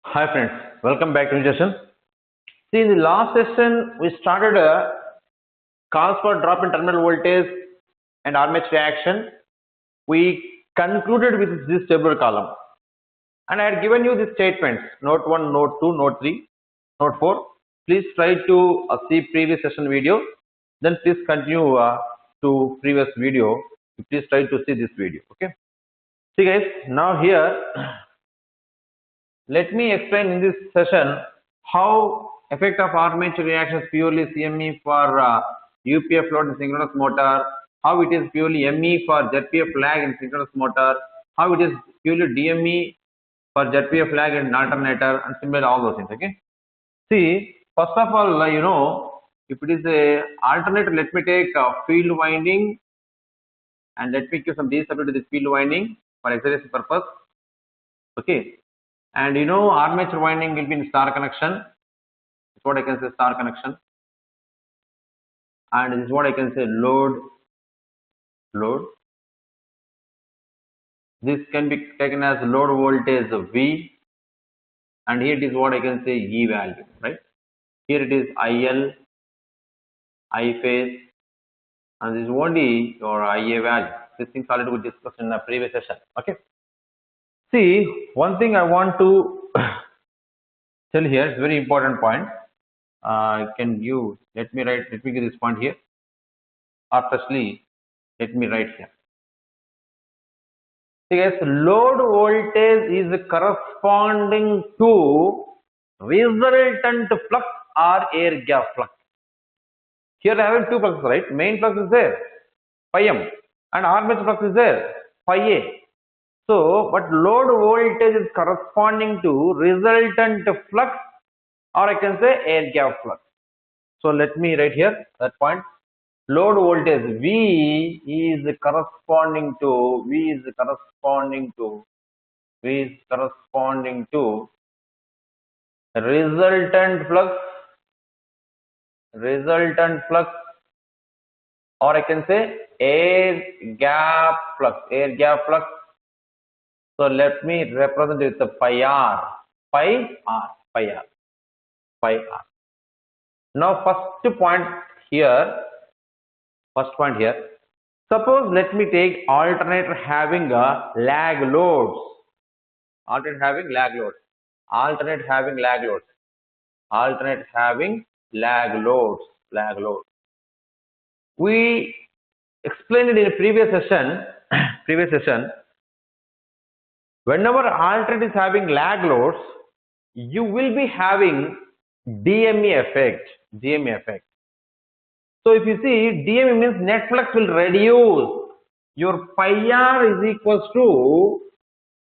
Hi friends, welcome back to the session. See, in the last session, we started a cause for drop in terminal voltage and armature reaction. We concluded with this tabular column, and I had given you the statements: note 1, note 2, note 3, note 4. Please try to see previous session video. Then please continue to previous video. Please try to see this video. Okay. See guys, now here. Let me explain in this session how effect of armature reactions purely CME for UPF load in synchronous motor, how it is purely ME for ZPF lag in synchronous motor, how it is purely DME for ZPF lag in alternator, and similar all those things. Okay. See, first of all, if it is a alternator, let me take field winding and let me give some DW to this field winding for exercise purpose. Okay. And armature winding will be in star connection. That's what I can say, star connection. And this is what I can say, load. This can be taken as load voltage V. And here it is what I can say, E value, right? Here it is IL, I phase, and this is only your IA value. These things already we discussed in the previous session. Okay. See, one thing I want to tell here, it's a very important point. Can you let me give this point here, or firstly let me write here. See guys, load voltage is corresponding to resultant flux or air gap flux. Here I have two fluxes, right? Main flux is there, phi m, and armature flux is there, phi a. So, but load voltage is corresponding to resultant flux, or I can say air gap flux. So let me write here that point. Load voltage V is corresponding to resultant flux, or I can say air gap flux. So let me represent it with phi r. Now first point here. Suppose let me take alternator having a lag loads. Alternate having lag loads. We explained it in a previous session. Whenever alternator is having lag loads, you will be having DME effect. So if you see, DME means net flux will reduce. Your phi r is equals to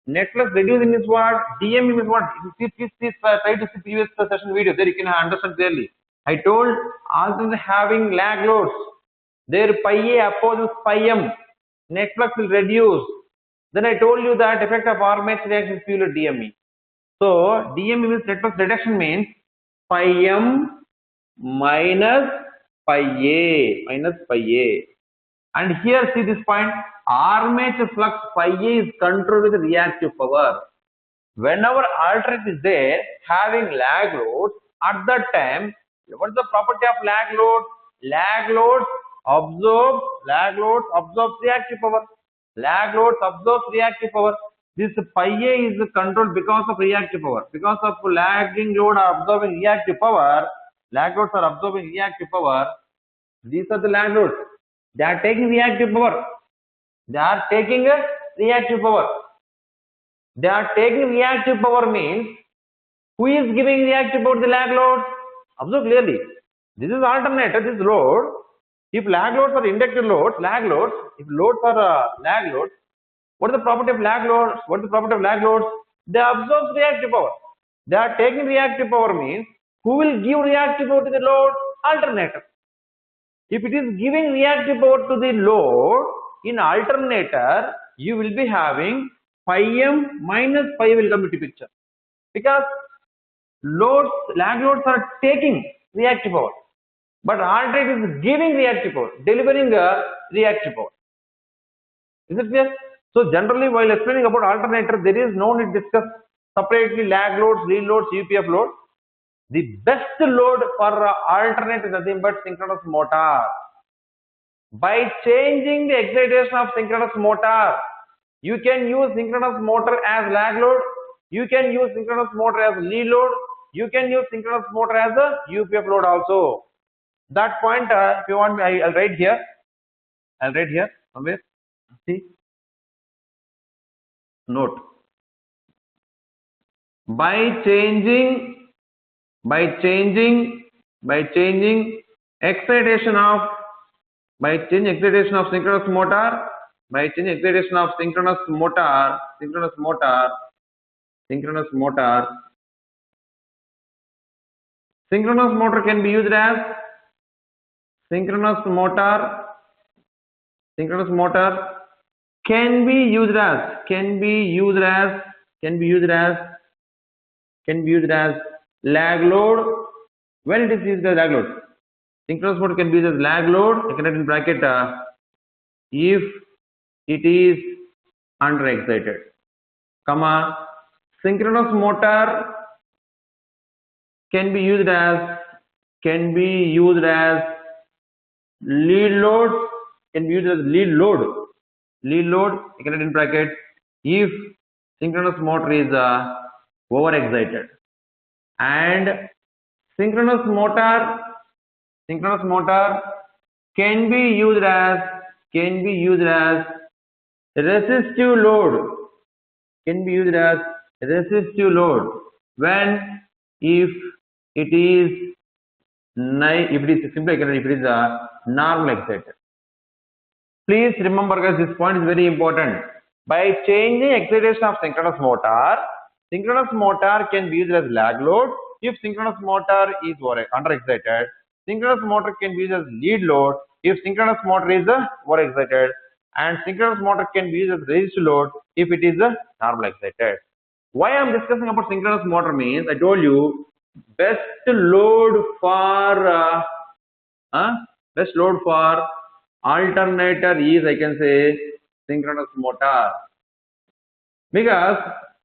net flux reducing means what? DME means what? Please try to see previous session video. There you can understand clearly. I told alternator having lag loads. Their phi a opposes phi m. Net flux will reduce. Then I told you that effect of armature reaction is purely DME. So DME means net flux reduction means phi m minus phi a. And here see this point, armature flux phi a is controlled with reactive power. Whenever alternator is there having lag loads, at that time, what is the property of lag load? Lag loads absorb reactive power. This phi a is controlled because of reactive power. Because of lagging load are absorbing reactive power. Lag loads are absorbing reactive power. These are the lag loads. They are taking reactive power. Means who is giving reactive power to the lag load? Observe clearly. This is alternator, this load. If lag loads are inductor loads, if loads are lag loads, what is the property of lag loads? They absorb reactive power. They are taking reactive power means who will give reactive power to the load? Alternator. If it is giving reactive power to the load in alternator, you will be having phi m minus phi will come into picture, because lag loads are taking reactive power, but alternator is giving reactive power, delivering reactive power. Is it clear? So generally, while explaining about alternator, there is no need to discuss separately lag loads, lead loads, UPF load. The best load for alternate is nothing but synchronous motor. By changing the excitation of synchronous motor, you can use synchronous motor as lag load, you can use synchronous motor as lead load, you can use synchronous motor as a UPF load also. That point, if you want, I'll write here. I'll write here somewhere. See, note. By changing excitation of synchronous motor, synchronous motor can be used as synchronous motor can be used as lag load. When it is used as lag load, synchronous motor can be used as lag load. I can write in bracket if it is under excited, comma, synchronous motor can be used as lead load, I can write in bracket if synchronous motor is over excited, and synchronous motor can be used as resistive load, when if it is normal excited. Please remember guys, this point is very important. By changing excitation of synchronous motor can be used as lag load. If synchronous motor is under excited, synchronous motor can be used as lead load if synchronous motor is over excited, and synchronous motor can be used as resistive load if it is normal excited. Why I am discussing about synchronous motor means, I told you, best load for alternator is, I can say, synchronous motor, because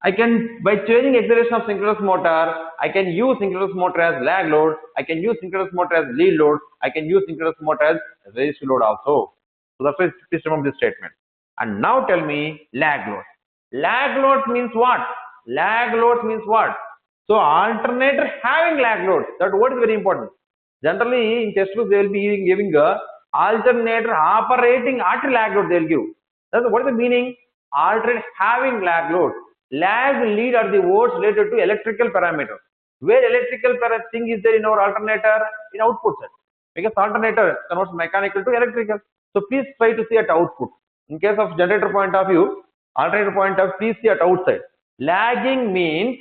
I can, by changing excitation of synchronous motor, I can use synchronous motor as lag load, I can use synchronous motor as lead load, I can use synchronous motor as resistive load also. So that's why please remember this statement. And now tell me lag load. Lag load means what? So alternator having lag load, that word is very important. Generally in textbooks they will be giving a alternator operating at lag load, they will give. That's what is the meaning? Alternator having lag load. Lag, lead are the words related to electrical parameters. Where electrical thing is there in our alternator? In output side. Because alternator converts mechanical to electrical. So please try to see at output. In case of generator point of view, alternator point of view, please see at outside. Lagging means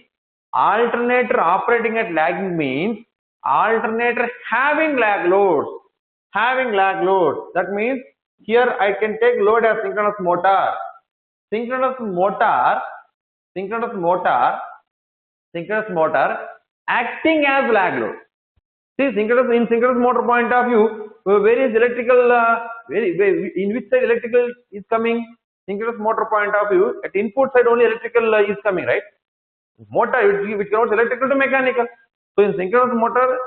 alternator operating at lagging means alternator having lag loads. That means here I can take load as synchronous motor. Synchronous motor acting as lag load. See, in synchronous motor point of view, where is electrical, in which side electrical is coming? Synchronous motor point of view, at input side only electrical is coming, right? Motor which converts electrical to mechanical. So in synchronous motor,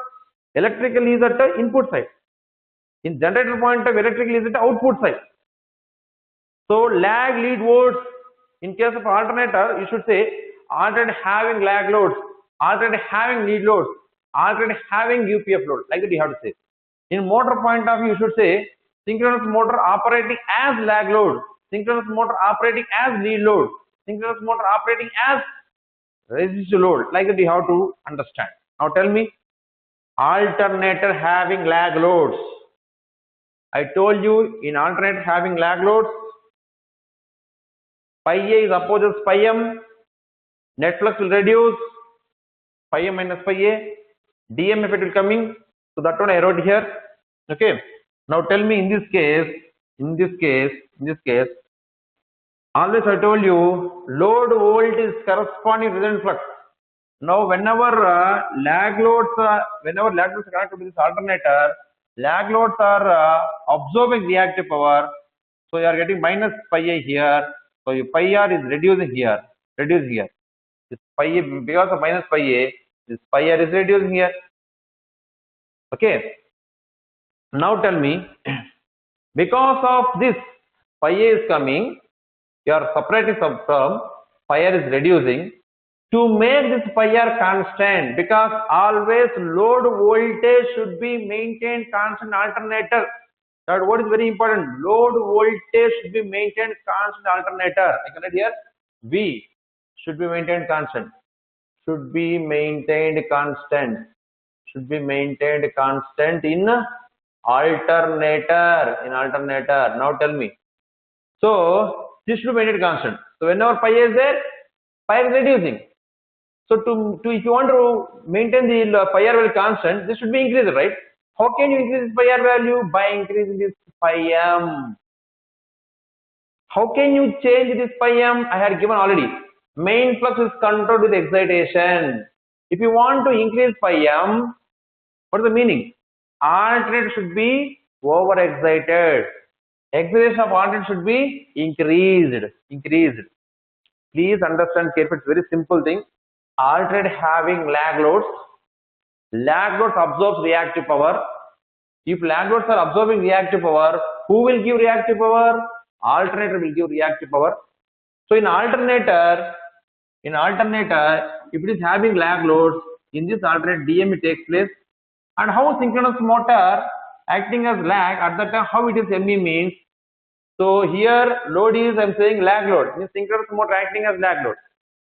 electrical is at the input side. In generator point of view, electrical is at the output side. So lag, lead loads. In case of alternator, you should say alternator having lag loads, alternator having lead loads, alternator having UPF load. Like that you have to say. In motor point of view, you should say synchronous motor operating as lag load, synchronous motor operating as lead load, synchronous motor operating as resistive load. Like that you have to understand. Now tell me, alternator having lag loads. I told you in alternator having lag loads, pi A is opposes pi M, net flux will reduce, pi M minus pi A, DMF it will coming. So that one I wrote here. Okay. Now tell me in this case, always I told you load volt is corresponding to resistance flux. Now whenever lag loads are connected to this alternator, lag loads are absorbing reactive power. So you are getting minus pi A here. So your pi R is reducing here. This pi a, because of minus pi a, this pi r is reducing here. Okay. Now tell me, because of this pi a is coming, you are separating some term, pi r is reducing. To make this pi r constant, because always load voltage should be maintained constant alternator. That what is very important. Load voltage should be maintained constant alternator. I can write here V should be maintained constant. Should be maintained constant. Should be maintained constant in alternator. In alternator. Now tell me. So this should be maintained constant. So whenever pi is there, pi is reducing. So to if you want to maintain the pi r value constant, this should be increased, right? How can you increase this pi r value? By increasing this pi m. How can you change this pi m? I had given already. Main flux is controlled with excitation. If you want to increase pi m, what is the meaning? Alternator should be over excited. Excitation of alternator should be increased. Increased. Please understand carefully. It's a very simple thing. Alternator having lag loads. Lag loads absorbs reactive power. If lag loads are absorbing reactive power, who will give reactive power? Alternator will give reactive power. So in alternator, if it is having lag loads, in this alternator DME takes place. And how synchronous motor acting as lag at that time, how it is ME means. So here load is, I am saying lag load, means synchronous motor acting as lag load.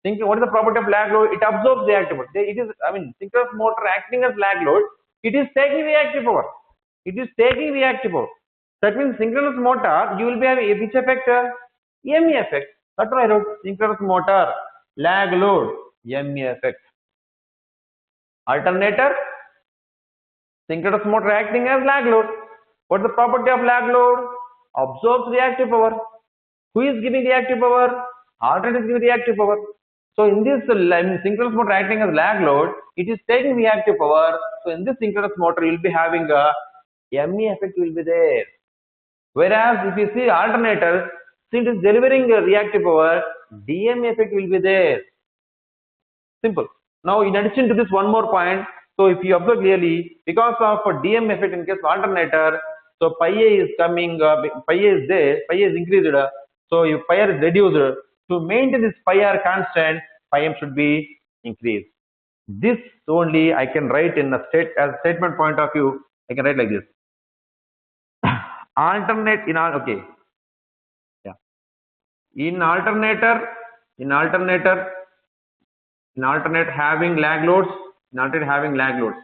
What is the property of lag load? It absorbs reactive power. It is, synchronous motor acting as lag load, it is taking reactive power. It is taking reactive power. That means synchronous motor, you will be having which effect? ME effect. That's what I wrote. Synchronous motor, lag load, ME effect. Alternator, synchronous motor acting as lag load. What is the property of lag load? Absorbs reactive power. Who is giving reactive power? Alternator is giving reactive power. So in this synchronous motor acting as lag load, it is taking reactive power. So in this synchronous motor, you will be having a ME effect will be there. Whereas if you see alternator, since it is delivering a reactive power, DME effect will be there. Simple. Now in addition to this, one more point. So if you observe clearly, because of a DME effect in case of alternator, so pi a is coming, pi a is there, pi a is increased. So if pi r is reduced, to maintain this pi r constant, pi m should be increased. This only I can write in a statement point of view. I can write like this. Alternate in okay, yeah. In alternator having lag loads. In alternator having lag loads.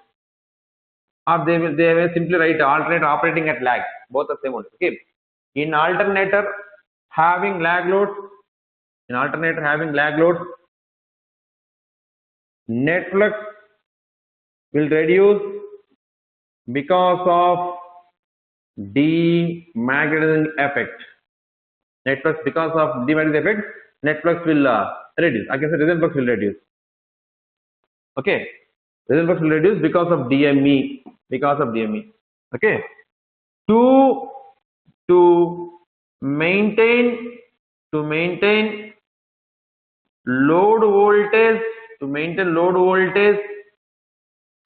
Or they will simply write alternator operating at lag. Both are same only. Okay. In alternator having lag loads. In alternator having lag loads, net flux will reduce because of demagnetizing effect. Net flux because of demagnetizing effect, net flux will reduce. I can say resistance flux will reduce. Okay, resistance flux will reduce because of DME. Because of DME. Okay, to maintain load voltage,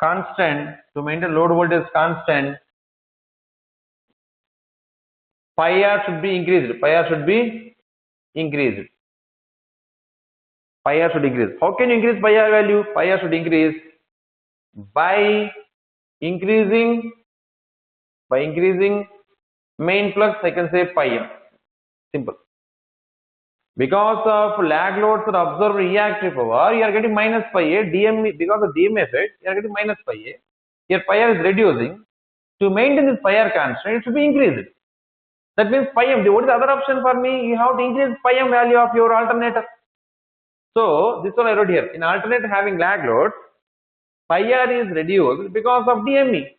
constant, pi r should be increased. Pi r should increase. How can you increase pi r value? Pi r should increase by increasing main flux. I can say pi m. Simple. Because of lag loads or absorbed reactive power, you are getting minus pi a. DME, because of DME effect, you are getting minus pi a. Here pi r is reducing. To maintain this pi r constant, it should be increased. That means pi m. What is the other option for me? You have to increase pi m value of your alternator. So this one I wrote here. In alternator having lag loads, pi r is reduced because of DME.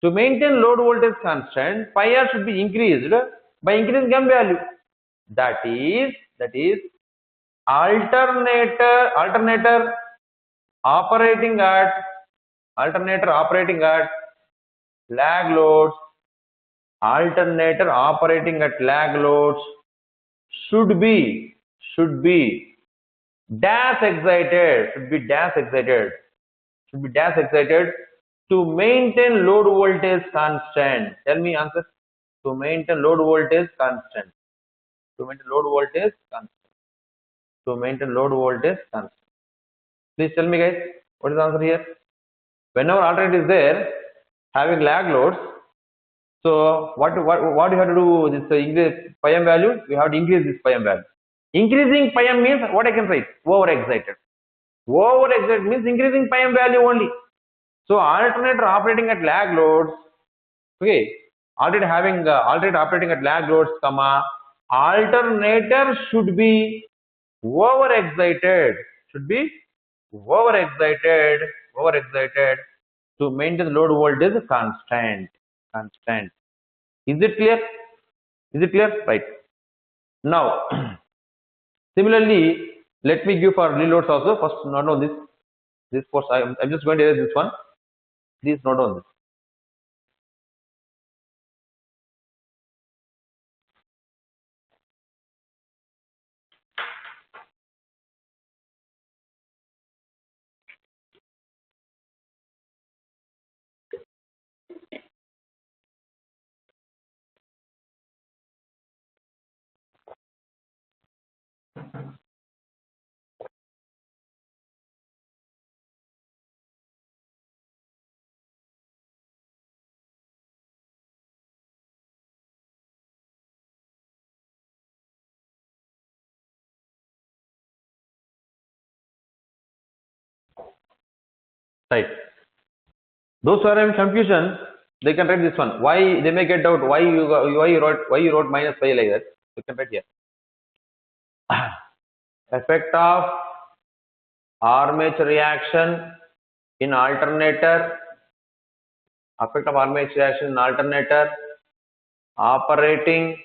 To maintain load voltage constant, pi r should be increased by increasing m value. That is alternator operating at lag loads. Alternator operating at lag loads should be dash excited, should be dash excited, should be dash excited to maintain load voltage constant. Tell me answer. To maintain load voltage constant. To maintain load voltage constant. To maintain load voltage constant. Please tell me guys, what is the answer here? Whenever alternator is there, having lag loads, so what do you have to do? This increase pi m value, we have to increase this pi m value. Increasing pi m means what I can write? Over excited. Over excited means increasing pi m value only. So alternator operating at lag loads, okay, alternator operating at lag loads, comma, alternator should be over excited, should be over excited to maintain the load voltage constant. Constant. Is it clear? Is it clear? Right. Now, similarly, let me give for reloads also. First, note on this. This course, I'm just going to erase this one. Please note on this. Right. Those who are in confusion, they can write this one. Why they may get doubt? Why you wrote minus 5 like that? You can write here. Effect of armature reaction in alternator. Effect of armature reaction in alternator operating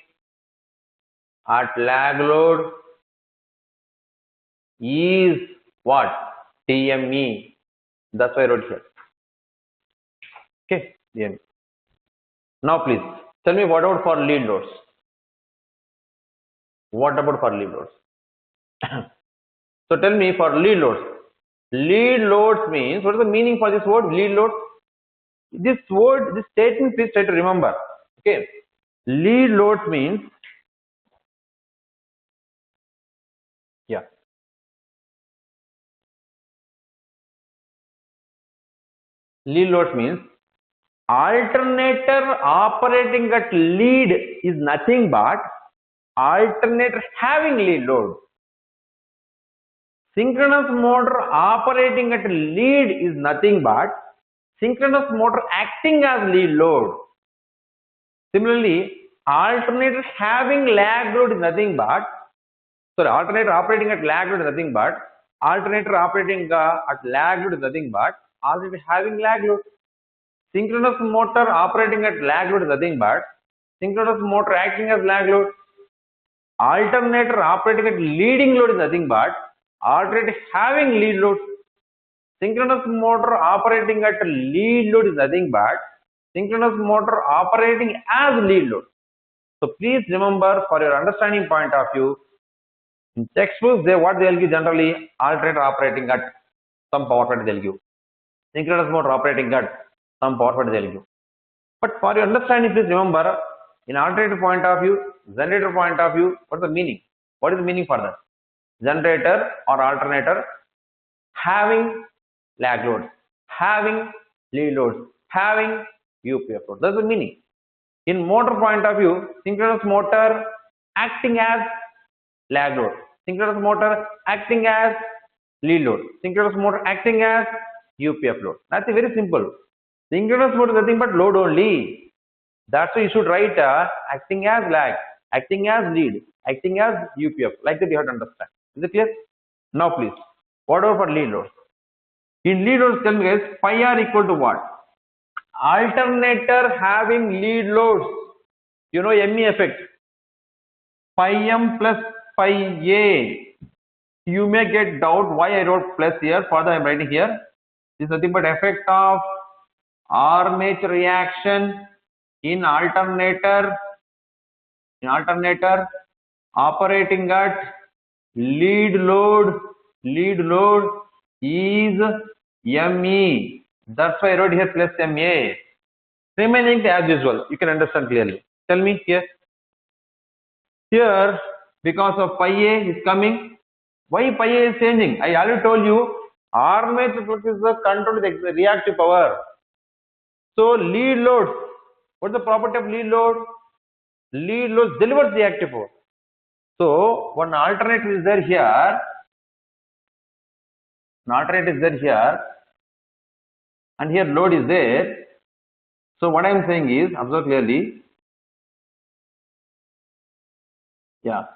at lag load is what? TME. That's why I wrote here. Okay, TME. Now please tell me what about for lead loads? What about for lead loads? So tell me for lead loads. Lead loads means, what is the meaning for this word lead load? This word, this statement, please try to remember. Okay, lead loads means, yeah, lead loads means alternator operating at lead is nothing but alternator having lead load. Synchronous motor operating at lead is nothing but synchronous motor acting as lead load. Similarly, alternator having lag load is nothing but, sorry, alternator operating at lag load is nothing but, alternator operating at lag load is nothing but, alternator having lag load. Synchronous motor operating at lag load is nothing but, synchronous motor acting as lag load. Alternator operating at leading load is nothing but, alternator having lead load. Synchronous motor operating at lead load is nothing but synchronous motor operating as lead load. So please remember, for your understanding point of view, in textbooks what they'll give generally, alternator operating at some power factor they'll give, synchronous motor operating at some power factor they'll give. But for your understanding, please remember, in alternator point of view, generator point of view, what's the meaning? What is the meaning for that? Generator or alternator having lag loads, having lead loads, having UPF load. That's the meaning. In motor point of view, synchronous motor acting as lag load, synchronous motor acting as lead load, synchronous motor acting as UPF load. That's very simple. Synchronous motor is nothing but load only. That's why you should write acting as lag, acting as lead, acting as UPF. Like that you have to understand. Is it clear? Now please, what about for lead loads? In lead loads, tell me guys, pi r equal to what? Alternator having lead loads. You know ME effect. Pi m plus pi a. You may get doubt why I wrote plus here. Further I am writing here. This is nothing but effect of armature reaction in alternator operating at lead load Lead load is ME. That's why I wrote here plus MA. Remaining as usual. You can understand clearly. Tell me here. Here, because of pi A is coming. Why pi A is changing? I already told you. Armature flux is the control of the reactive power. So lead load. What is the property of lead load? Lead load delivers reactive power. So one alternator is there here. An alternator is there here, and here load is there. So what I am saying is, observe clearly. Yeah,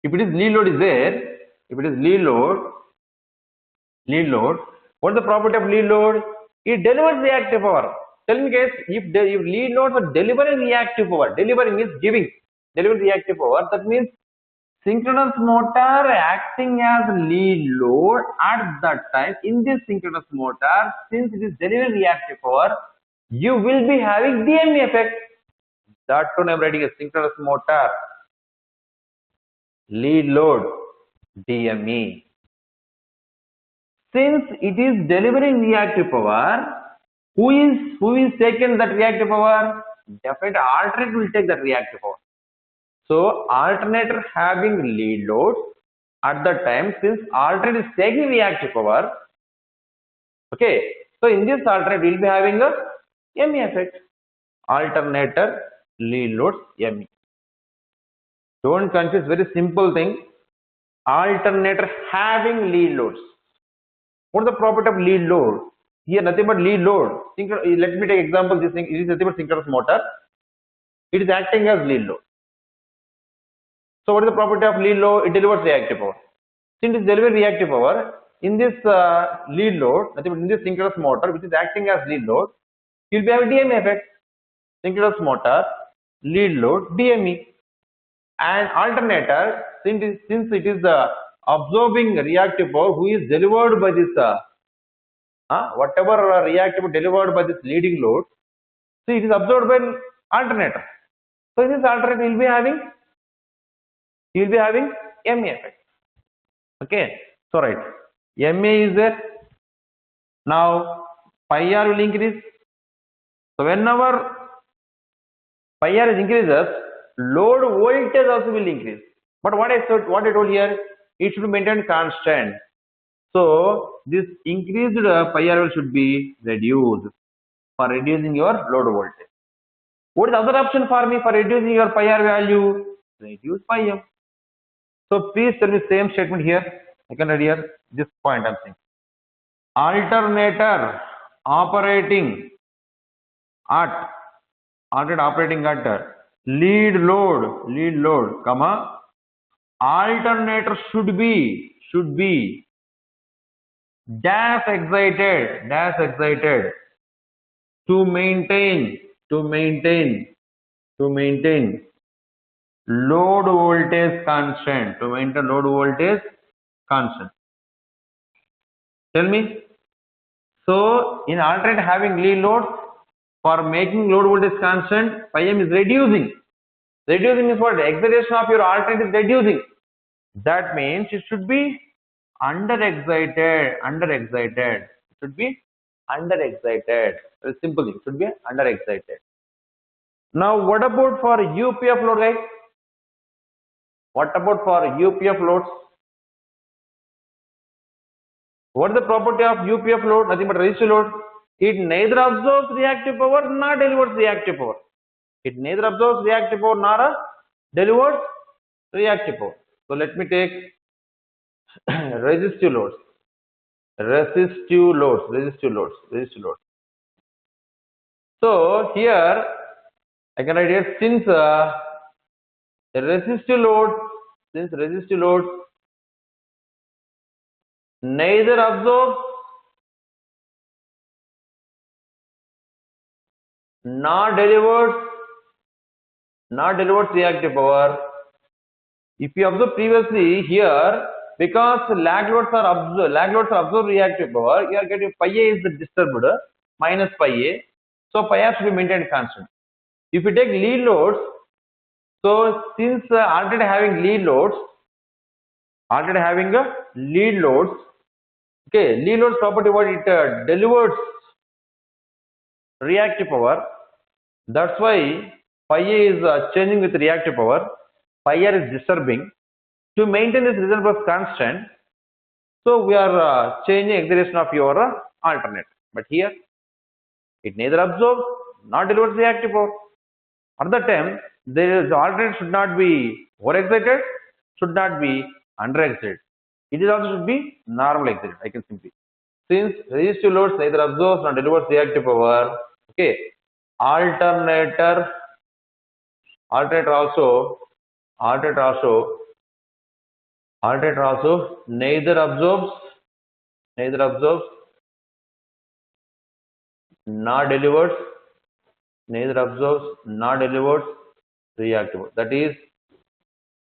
if it is lead load is there, if it is lead load, what is the property of lead load? It delivers reactive power. Tell me guys, if lead loads are delivering reactive power, delivering means giving, delivering reactive power, that means synchronous motor acting as lead load at that time. In this synchronous motor, since it is delivering reactive power, you will be having DME effect. That one I am writing a synchronous motor, lead load, DME. Since it is delivering reactive power, who is taking that reactive power? Definitely alternator will take that reactive power. So alternator having lead load at that time, since alternator is taking reactive power, okay. So in this alternator we will be having a ME effect. Alternator lead loads ME. Don't confuse, very simple thing. Alternator having lead loads. What is the property of lead load? Here nothing but lead load. Let me take example. This thing is nothing but synchronous motor. It is acting as lead load. So what is the property of lead load? It delivers reactive power. Since it is delivering reactive power, in this lead load, nothing but in this synchronous motor which is acting as lead load, you will be having DME effect. Synchronous motor, lead load, DME. And alternator, since it is absorbing reactive power who is delivered by this whatever reactive delivered by this leading load, see, it is absorbed by alternator. So in this alternator you will be having MA effect. Okay, so right, MA is there. Now pi R will increase. So whenever pi R is increases, load voltage also will increase. But what I told here, it should be maintained constant. So this increased pi R should be reduced for reducing your load voltage. What is the other option for me for reducing your pi R value? Reduce pi M. So please tell me same statement here. I can write here this point I am saying. Alternator operating at lead load, comma, alternator should be dash excited to maintain load voltage constant, Tell me. So in alternator having lead load, for making load voltage constant, pi M is reducing. Reducing is what? The excitation of your alternator is reducing. That means it should be underexcited. It should be underexcited. Very simple thing. It should be underexcited. Now, what about for UPF load, guys? What about for UPF loads? What is the property of UPF load? Nothing but resistive load. It neither absorbs reactive power nor delivers reactive power. It neither absorbs reactive power nor delivers reactive power. So let me take resistive loads. So here I can write here, since resistive load neither absorbs nor delivers reactive power. If you observe previously here, because lag loads are absorb reactive power, you are getting pi A is disturbed minus pi A. So pi R should be maintained constant. If you take lead loads, so since alternator having lead loads, Okay, lead load property what it delivers reactive power. That's why phi A is changing with reactive power. Phi R is disturbing. To maintain this resistance plus constant, so we are changing excitation of your alternator. But here it neither absorbs nor delivers reactive power. At that time, the alternator should not be overexcited, should not be underexcited. It is also should be normal excited. I can simply, since resistive loads neither absorbs nor delivers reactive power. Okay, alternator, alternator also, alternator also, alternator also neither absorbs nor delivers, neither absorbs nor delivers reactive. That is,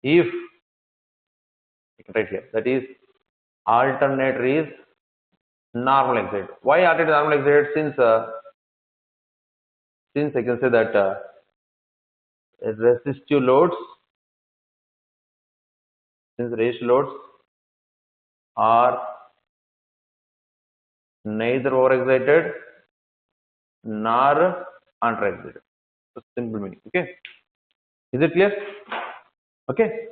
if right here, that is alternator is normal excited. Why alternator normal excited? Since I can say that resistive loads, since resistive loads are neither overexcited nor underexcited. So simple meaning. Okay, is it clear? Okay.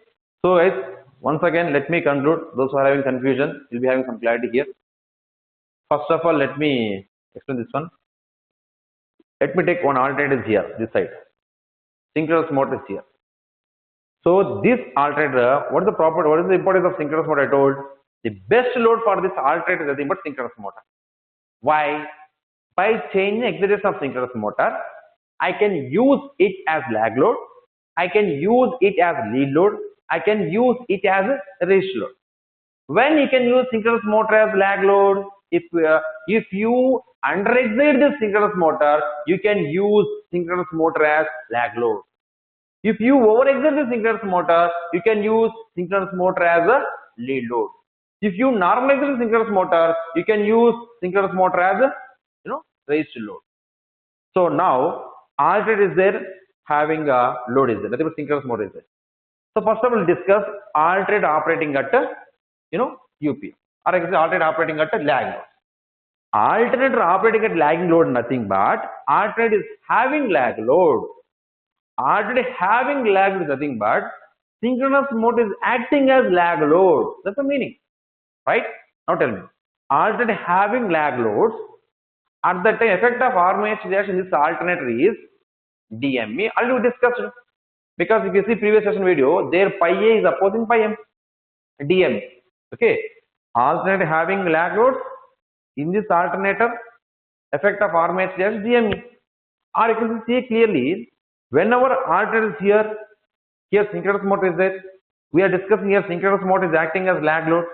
So guys, once again, let me conclude. Those who are having confusion will be having some clarity here. First of all, let me explain this one. Let me take one alternative here, this side. Synchronous motor is here. So this alternator, what is the property? What is the importance of synchronous motor? I told the best load for this alternator is nothing but synchronous motor. Why? By changing excitation of synchronous motor, I can use it as lag load. I can use it as lead load. I can use it as a resist load. When you can use synchronous motor as lag load, if you underexcite the synchronous motor, you can use synchronous motor as lag load. If you overexert the synchronous motor, you can use synchronous motor as a lead load. If you normalize the synchronous motor, you can use synchronous motor as a resist load. So now alternator is there, having a load is there, nothing but synchronous motor is there. So first of all, we'll discuss alternator operating at UP, or I can say alternator operating at a lag load. Alternator operating at lagging load nothing but alternator is having lag load. Alternator having lag load is nothing but synchronous motor is acting as lag load. That's the meaning, right? Now tell me, alternator having lag loads, at that time effect of armature reaction in this alternator is DME. Already we discussed, because if you see previous session video, there pi A is opposing pi M, DME. Okay, alternator having lag loads in this alternator, effect of armature reaction DME. Or you can see clearly, whenever alternator is here synchronous motor is there. We are discussing here synchronous motor is acting as lag load.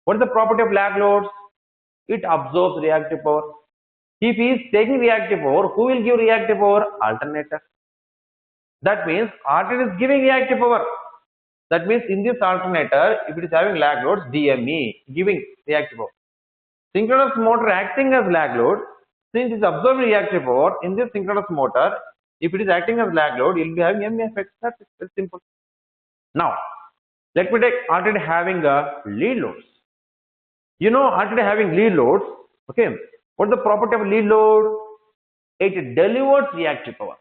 What is the property of lag loads? It absorbs reactive power. If he is taking reactive power, who will give reactive power? Alternator. That means alternator is giving reactive power. That means in this alternator, if it is having lag loads, DME giving reactive power. Synchronous motor acting as lag load, since it is absorbing reactive power in this synchronous motor, if it is acting as lag load, you will be having ME effect. That's it. That's simple. Now, let me take alternator having lead loads. Alternator having lead loads. Okay, what is the property of lead load? It delivers reactive power.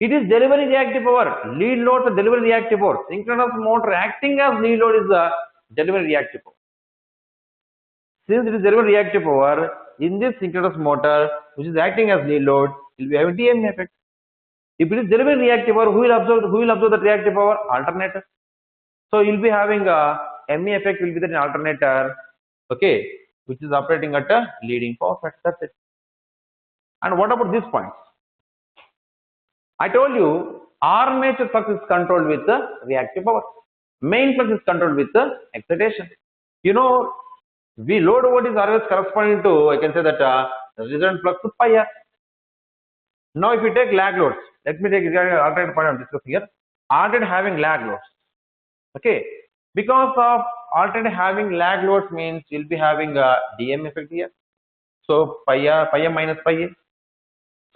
It is delivering reactive power. Lead loads are delivering reactive power. Synchronous motor acting as lead load is delivering reactive power. Since it is delivering reactive power in this synchronous motor, which is acting as lead load, it will be having DME effect. If it is delivering reactive power, who will absorb the reactive power? Alternator. So you will be having a ME effect will be there in alternator, okay, which is operating at a leading power factor. That's it. And what about these points? I told you armature flux is controlled with the reactive power. Main flux is controlled with the excitation. We load what is always corresponding to, I can say that resultant flux is pi R. Now if you take lag loads, let me take alternative point I'm discussing here. Alternator having lag loads. Okay, because of alternator having lag loads means you'll be having a DM effect here. So pi M minus pi A.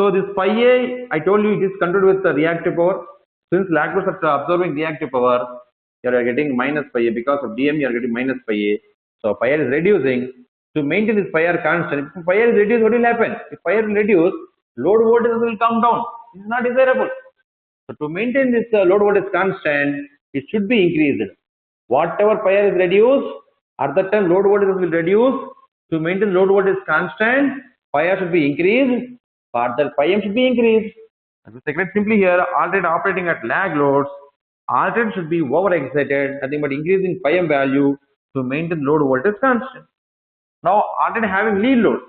So this pi A, I told you it is controlled with the reactive power. Since lag loads are absorbing reactive power, you are getting minus pi A. Because of DM, you are getting minus pi A. So pi r is reducing. To maintain this pi r constant, if pi r is reduced, what will happen? If pi r is reduced, load voltage will come down. This is not desirable. So to maintain this load voltage constant, it should be increased. Whatever pi r is reduced, at that time load voltage will reduce. To maintain load voltage constant, pi r should be increased. Further, pi m should be increased. As we secret simply here, alternator operating at lag loads, alternator should be over-excited, nothing but increasing pi m value to maintain load voltage constant. Now, alternator having lead loads.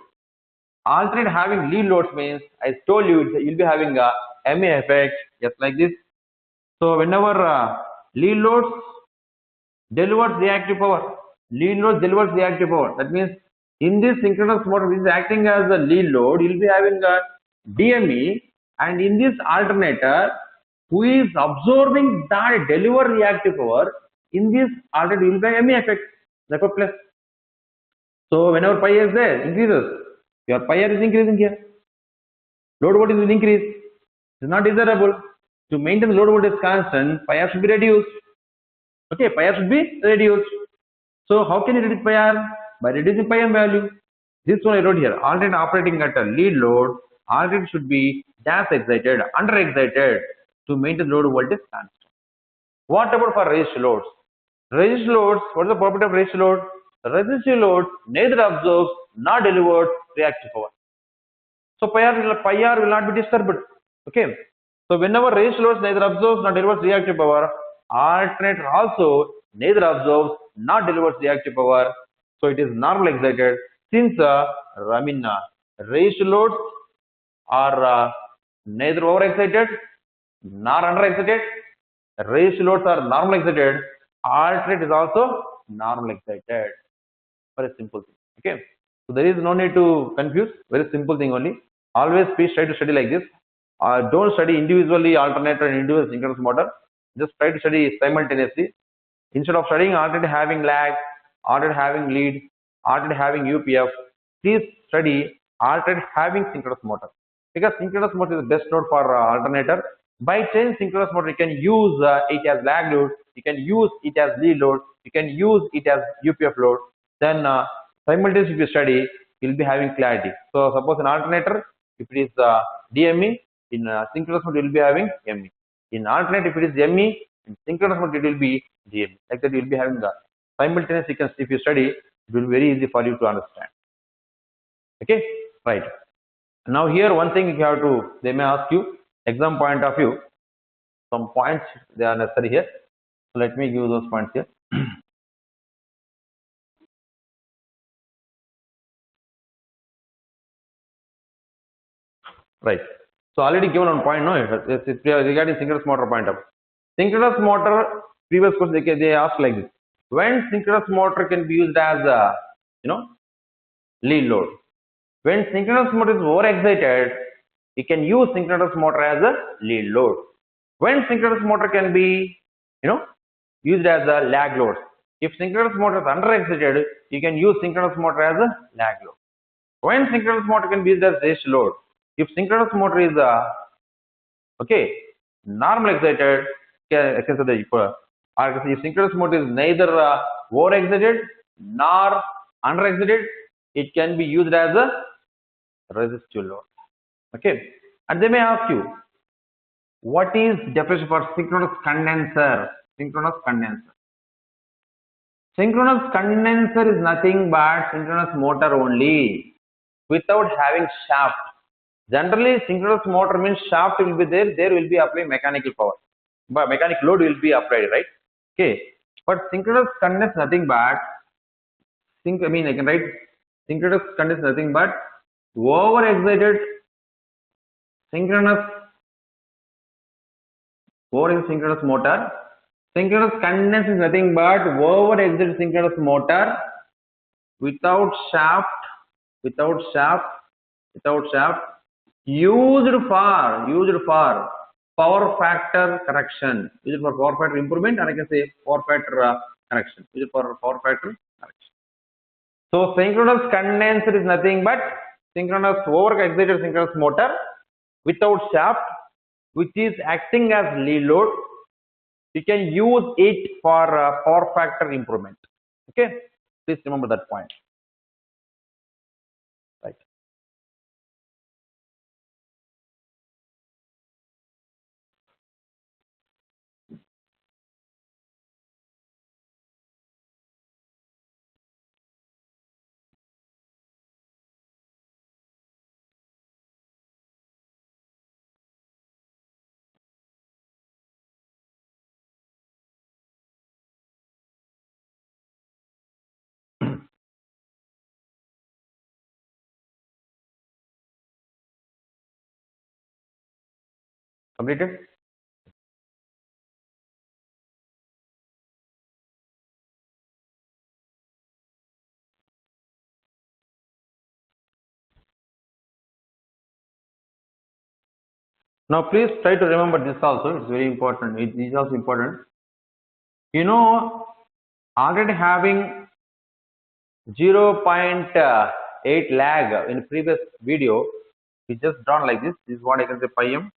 Alternate having lead loads means, I told you, you'll be having a MA effect, just like this. So, whenever lead loads delivers reactive power, lead load delivers reactive power. That means, in this synchronous motor, which is acting as a lead load, you'll be having a DME, and in this alternator, who is absorbing that deliver reactive power, in this alternator, you'll be having MA effect, therefore plus. So, whenever pi is there, increases. Your pi r is increasing here. Load voltage will increase. It is not desirable. To maintain the load voltage constant, pi r should be reduced. Okay, pi r should be reduced. So how can you reduce pi r? By reducing pi m value. This one I wrote here. Alternator operating at a lead load, alternator should be dash excited, under excited to maintain load voltage constant. What about for resistive loads? Resistive loads, what is the property of resistive load? Resistive load neither absorbs nor delivers reactive power. So pi r will not be disturbed. Okay. So whenever resistive loads neither absorbs nor delivers reactive power, alternator also neither absorbs nor delivers reactive power. So it is normal excited. Since resistive loads are neither over excited nor under excited, resistive loads are normal excited. Alternator is also normal excited. Very simple thing. Okay. So there is no need to confuse. Very simple thing only. Always please try to study like this. Don't study individually alternator and individual synchronous motor. Just try to study simultaneously. Instead of studying alternator having lag, alternator having lead, alternator having UPF, please study alternator having synchronous motor. Because synchronous motor is the best node for alternator. By changing synchronous motor, you can use it as lag load, you can use it as lead load, you can use it as UPF load. Then simultaneously if you study, you'll be having clarity. So suppose an alternator, if it is DME, in synchronous mode you will be having ME. In alternator, if it is ME, in synchronous mode it will be DME. Like that you will be having the simultaneous sequence. If you study, it will be very easy for you to understand. Okay, right. Now here one thing you have to, they may ask you, exam point of view, some points they are necessary here. So let me give those points here. Right. So already given on point, no, it's regarding synchronous motor point of. Synchronous motor, previous question they asked like this. When synchronous motor can be used as a, lead load. When synchronous motor is over-excited, you can use synchronous motor as a lead load. When synchronous motor can be, used as a lag load. If synchronous motor is under-excited, you can use synchronous motor as a lag load. When synchronous motor can be used as resistive load. If synchronous motor is normal excited, if synchronous motor is neither over excited nor under excited, it can be used as a resistive load. Okay, and they may ask you, what is definition for synchronous condenser? Synchronous condenser. Synchronous condenser is nothing but synchronous motor only, without having shaft. Generally, synchronous motor means shaft will be there. There will be applied mechanical power, but mechanical load will be applied, right? Okay, but synchronous condenser is nothing but I can write synchronous condenser is nothing but over-excited synchronous motor. Synchronous condenser is nothing but over-excited synchronous motor without shaft, used for power factor correction, used for power factor improvement, or I can say power factor correction, used for power factor correction. So synchronous condenser is nothing but synchronous over-excited synchronous motor without shaft, which is acting as lead load. You can use it for power factor improvement. Okay. Please remember that point. Right. Completed? Now please try to remember this also. It's very important. It is also important. You know, already having 0.8 lag in previous video, we just drawn like this. This is what I can say pi m.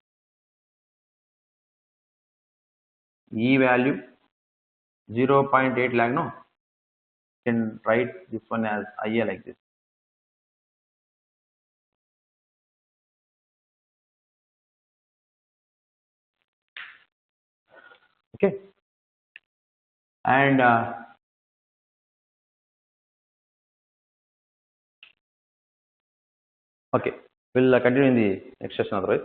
E value 0.8 lag, no? You can write this one as IA like this. Okay. And okay, we'll continue in the next session otherwise.